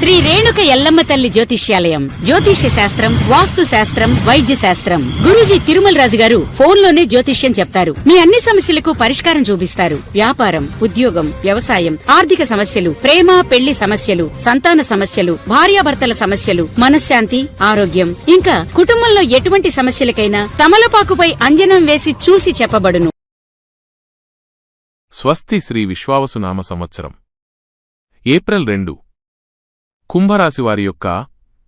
శ్రీ రేణుక ఎల్లమ్మ తల్లి జ్యోతిష్యాలయం జ్యోతిష్య శాస్త్రం, వాస్తు శాస్త్రం, వైద్య శాస్త్రం. గురూజీ తిరుమల రాజు గారు ఫోన్లోనే జ్యోతిష్యం చెప్తారు. మీ అన్ని సమస్యలకు పరిష్కారం చూపిస్తారు. వ్యాపారం, ఉద్యోగం, వ్యవసాయం, ఆర్థిక సమస్యలు, ప్రేమ పెళ్లి సమస్యలు, సంతాన సమస్యలు, భార్యాభర్తల సమస్యలు, మనశ్శాంతి, ఆరోగ్యం, ఇంకా కుటుంబంలో ఎటువంటి సమస్యలకైనా తమలపాకుపై అంజనం వేసి చూసి చెప్పబడును. స్వస్తి శ్రీ విశ్వావసునామ సంవత్సరం ఏప్రిల్ 2. కుంభరాశివారి యొక్క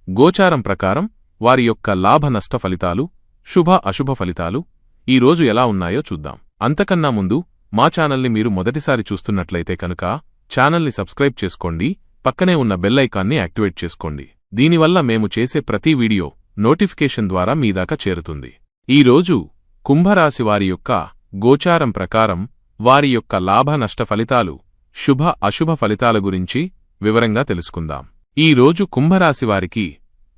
గోచారం ప్రకారం వారి యొక్క లాభ నష్ట ఫలితాలు, శుభ అశుభ ఫలితాలు ఈరోజు ఎలా ఉన్నాయో చూద్దాం. అంతకన్నా ముందు మా ఛానల్ని మీరు మొదటిసారి చూస్తున్నట్లయితే కనుక ఛానల్ని సబ్స్క్రైబ్ చేసుకోండి, పక్కనే ఉన్న బెల్ ఐకాన్ని యాక్టివేట్ చేసుకోండి. దీనివల్ల మేము చేసే ప్రతి వీడియో నోటిఫికేషన్ ద్వారా మీదాకా చేరుతుంది. ఈరోజు కుంభరాశివారి యొక్క గోచారం ప్రకారం వారి యొక్క లాభ నష్ట ఫలితాలు, శుభ అశుభ ఫలితాల గురించి వివరంగా తెలుసుకుందాం. ఈ రోజు కుంభరాశివారికి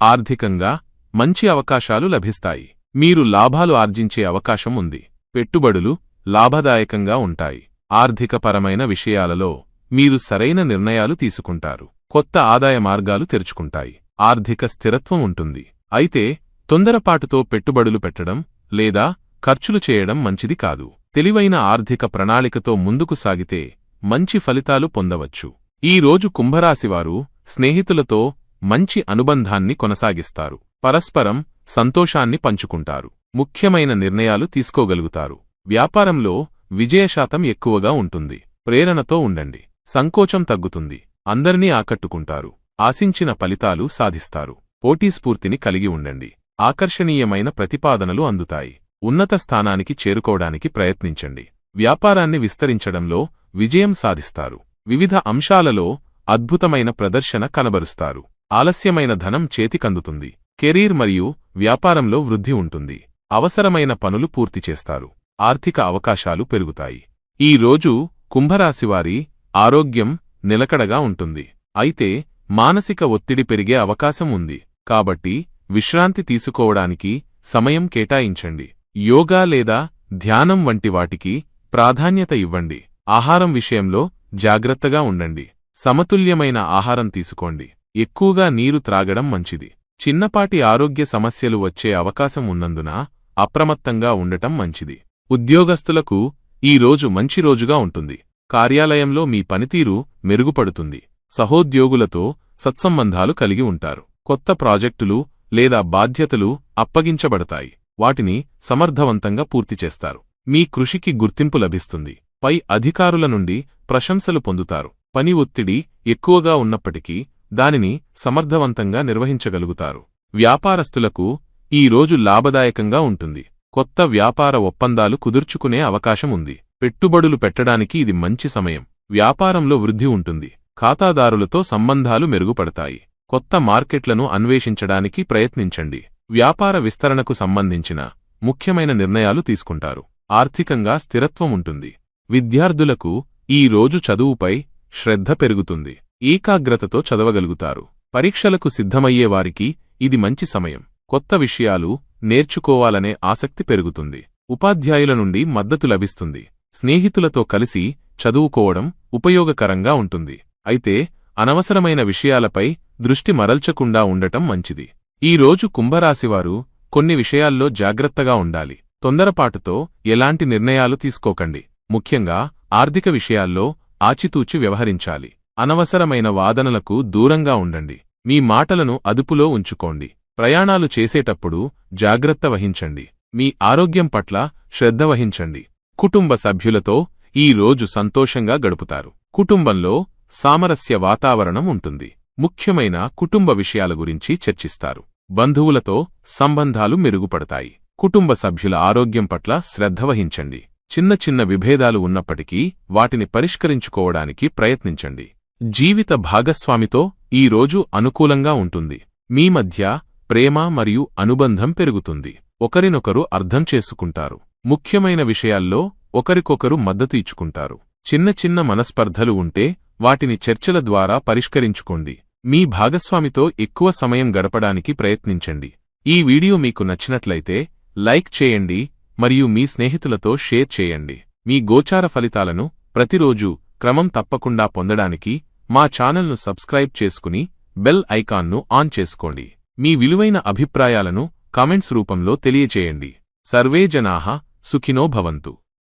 ఆర్థికంగా మంచి అవకాశాలు లభిస్తాయి. మీరు లాభాలు ఆర్జించే అవకాశం ఉంది. పెట్టుబడులు లాభదాయకంగా ఉంటాయి. ఆర్థికపరమైన విషయాలలో మీరు సరైన నిర్ణయాలు తీసుకుంటారు. కొత్త ఆదాయ మార్గాలు తెరుచుకుంటాయి. ఆర్థిక స్థిరత్వం ఉంటుంది. అయితే తొందరపాటుతో పెట్టుబడులు పెట్టడం లేదా ఖర్చులు చేయడం మంచిది కాదు. తెలివైన ఆర్థిక ప్రణాళికతో ముందుకు సాగితే మంచి ఫలితాలు పొందవచ్చు. ఈ రోజు కుంభరాశివారు స్నేహితులతో మంచి అనుబంధాన్ని కొనసాగిస్తారు. పరస్పరం సంతోషాన్ని పంచుకుంటారు. ముఖ్యమైన నిర్ణయాలు తీసుకోగలుగుతారు. వ్యాపారంలో విజయశాతం ఎక్కువగా ఉంటుంది. ప్రేరణతో ఉండండి. సంకోచం తగ్గుతుంది. అందరినీ ఆకట్టుకుంటారు. ఆశించిన ఫలితాలు సాధిస్తారు. పోటీస్ఫూర్తిని కలిగి ఉండండి. ఆకర్షణీయమైన ప్రతిపాదనలు అందుతాయి. ఉన్నత స్థానానికి చేరుకోవడానికి ప్రయత్నించండి. వ్యాపారాన్ని విస్తరించడంలో విజయం సాధిస్తారు. వివిధ అంశాలలో అద్భుతమైన ప్రదర్శన కనబరుస్తారు. ఆలస్యమైన ధనం చేతికందుతుంది. కెరీర్ మరియు వ్యాపారంలో వృద్ధి ఉంటుంది. అవసరమైన పనులు పూర్తి చేస్తారు. ఆర్థిక అవకాశాలు పెరుగుతాయి. ఈ రోజు కుంభరాశివారి ఆరోగ్యం నిలకడగా ఉంటుంది. అయితే మానసిక ఒత్తిడి పెరిగే అవకాశం ఉంది. కాబట్టి విశ్రాంతి తీసుకోవడానికి సమయం కేటాయించండి. యోగా లేదా ధ్యానం వంటి వాటికి ప్రాధాన్యత ఇవ్వండి. ఆహారం విషయంలో జాగ్రత్తగా ఉండండి. సమతుల్యమైన ఆహారం తీసుకోండి. ఎక్కువగా నీరు త్రాగడం మంచిది. చిన్నపాటి ఆరోగ్య సమస్యలు వచ్చే అవకాశం ఉన్నందున అప్రమత్తంగా ఉండటం మంచిది. ఉద్యోగస్తులకు ఈ రోజు మంచి రోజుగా ఉంటుంది. కార్యాలయంలో మీ పనితీరు మెరుగుపడుతుంది. సహోద్యోగులతో సత్సంబంధాలు కలిగి ఉంటారు. కొత్త ప్రాజెక్టులు లేదా బాధ్యతలు అప్పగించబడతాయి. వాటిని సమర్థవంతంగా పూర్తిచేస్తారు. మీ కృషికి గుర్తింపు లభిస్తుంది. పై అధికారుల నుండి ప్రశంసలు పొందుతారు. పని ఒత్తిడి ఎక్కువగా ఉన్నప్పటికీ దానిని సమర్థవంతంగా నిర్వహించగలుగుతారు. వ్యాపారస్తులకు ఈ రోజు లాభదాయకంగా ఉంటుంది. కొత్త వ్యాపార ఒప్పందాలు కుదుర్చుకునే అవకాశం ఉంది. పెట్టుబడులు పెట్టడానికి ఇది మంచి సమయం. వ్యాపారంలో వృద్ధి ఉంటుంది. ఖాతాదారులతో సంబంధాలు మెరుగుపడతాయి. కొత్త మార్కెట్లను అన్వేషించడానికి ప్రయత్నించండి. వ్యాపార విస్తరణకు సంబంధించిన ముఖ్యమైన నిర్ణయాలు తీసుకుంటారు. ఆర్థికంగా స్థిరత్వం ఉంటుంది. విద్యార్థులకు ఈ రోజు చదువుపై శ్రద్ధ పెరుగుతుంది. ఏకాగ్రతతో చదవగలుగుతారు. పరీక్షలకు సిద్ధమయ్యేవారికి ఇది మంచి సమయం. కొత్త విషయాలు నేర్చుకోవాలనే ఆసక్తి పెరుగుతుంది. ఉపాధ్యాయుల నుండి మద్దతు లభిస్తుంది. స్నేహితులతో కలిసి చదువుకోవడం ఉపయోగకరంగా ఉంటుంది. అయితే అనవసరమైన విషయాలపై దృష్టి మరల్చకుండా ఉండటం మంచిది. ఈ రోజు కుంభరాశివారు కొన్ని విషయాల్లో జాగ్రత్తగా ఉండాలి. తొందరపాటుతో ఎలాంటి నిర్ణయాలు తీసుకోకండి. ముఖ్యంగా ఆర్థిక విషయాల్లో ఆచితూచి వ్యవహరించాలి. అనవసరమైన వాదనలకు దూరంగా ఉండండి. మీ మాటలను అదుపులో ఉంచుకోండి. ప్రయాణాలు చేసేటప్పుడు జాగ్రత్త వహించండి. మీ ఆరోగ్యం పట్ల శ్రద్ధ వహించండి. కుటుంబ సభ్యులతో ఈ రోజు సంతోషంగా గడుపుతారు. కుటుంబంలో సామరస్య వాతావరణం ఉంటుంది. ముఖ్యమైన కుటుంబ విషయాల గురించి చర్చిస్తారు. బంధువులతో సంబంధాలు మెరుగుపడతాయి. కుటుంబ సభ్యుల ఆరోగ్యం పట్ల శ్రద్ధ వహించండి. చిన్న చిన్న విభేదాలు ఉన్నప్పటికీ వాటిని పరిష్కరించుకోవడానికి ప్రయత్నించండి. జీవిత భాగస్వామితో ఈ రోజు అనుకూలంగా ఉంటుంది. మీ మధ్య ప్రేమ మరియు అనుబంధం పెరుగుతుంది. ఒకరినొకరు అర్థం చేసుకుంటారు. ముఖ్యమైన విషయాల్లో ఒకరికొకరు మద్దతు ఇచ్చుకుంటారు. చిన్న చిన్న మనస్పర్ధలు ఉంటే వాటిని చర్చల ద్వారా పరిష్కరించుకోండి. మీ భాగస్వామితో ఎక్కువ సమయం గడపడానికి ప్రయత్నించండి. ఈ వీడియో మీకు నచ్చినట్లయితే లైక్ చేయండి మరియు మీ స్నేహితులతో షేర్ చేయండి. మీ గోచార ఫలితాలను ప్రతిరోజూ క్రమం తప్పకుండా పొందడానికి మా ఛానల్ను సబ్స్క్రైబ్ చేసుకుని బెల్ ఐకాన్ను ఆన్ చేసుకోండి. మీ విలువైన అభిప్రాయాలను కామెంట్స్ రూపంలో తెలియచేయండి. సర్వే జనాః సుఖినో భవంతు.